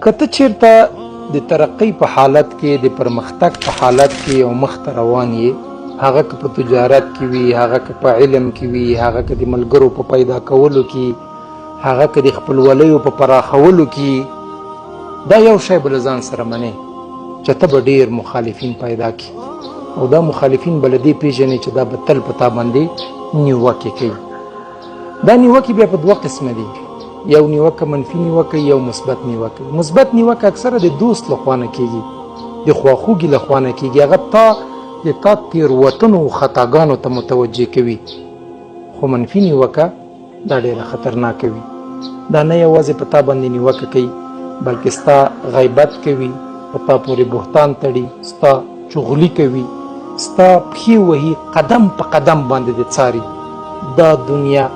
که ته چېرته د ترقۍ په حالت کې د پرمختګ په حالت کې یو مخته روان یې، هغه که په تجارت کې وي، هغه که په علم کې وي، هغه که د ملګرو په پیدا کولو کې، هغه که د خپلولیو په پراخولو کې، دا یو شی به له ځان سره منې چې ته به ډېر مخالفین پیدا کړي، او دا مخالفین به له دې پېژنې چې دا به تل په تا باندې نیوکې کوي. دا نیوکې بیا په دوه قسمه دي، یو نیوکه منفي نیوکه، یو مثبت نیوکه. مثبت نیوکه اکثره د دوست لخوا نه کېږي، د خواخوږي لخوا نه کېږي، هغه د تا تېروتنو او خطاګانو ته متوجه کوي. خو منفي نیوکه دا ډېره خطرناکه وي. دا نه یوازې په تا باندې نیوکه کوي، بلکې ستا غیبت کوي، په تا پورې بهتان تړي، ستا چغلي کوي، ستا پښې وهي، قدم په قدم باندې د څاري. دا دنیا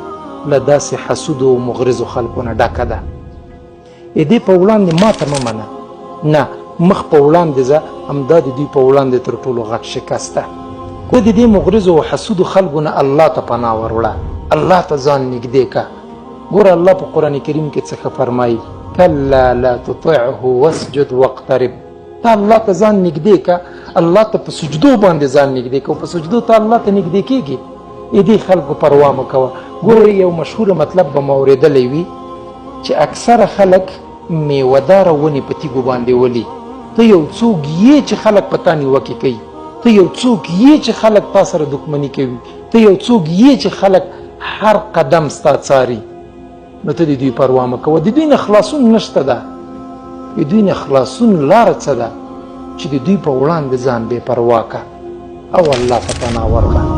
له داسې حسودو او مغرضو خلکو نه ډکه ده. د دې په وړاندې ماته مه منه، نه، مخ په وړاندې ځه، همدا د دوی په وړاندې تر ټولو غټ شکست ده. ته د دې مغرضو او حسودو خلکو نه الله ته پناه وروړه، الله ته ځان نږدې که. ګوره الله په قرآن کریم کې څه فرمایي؟ کلا لا تطعه واسجد واقترب. ته الله ته ځان نږدې که، الله ته په سجدو باندې ځان نږدې که، او په سجدو ته الله ته نږدې کېږي. دې خلکو پروا مه کوه. ګوره یو مشهوره مطلب به مو اورېدلی وي چې اکثره خلک میوهداره ونې په تیږو باندې ولي. ته یو څوک یې چې خلک په تا نیوکې کوي، ته یو څوک یې چې خلک تا سره دښمني کوي، ته یو څوک یې چې خلک هر قدم ستا څاري، نو ته د دوی پروا مه کوه. د دوی نه خلاصون نشته ده. د دوی نه خلاصون لاره څه ده؟ چې د دوی په وړاندې ځان بې پروا که او الله ته پناه ورکړه.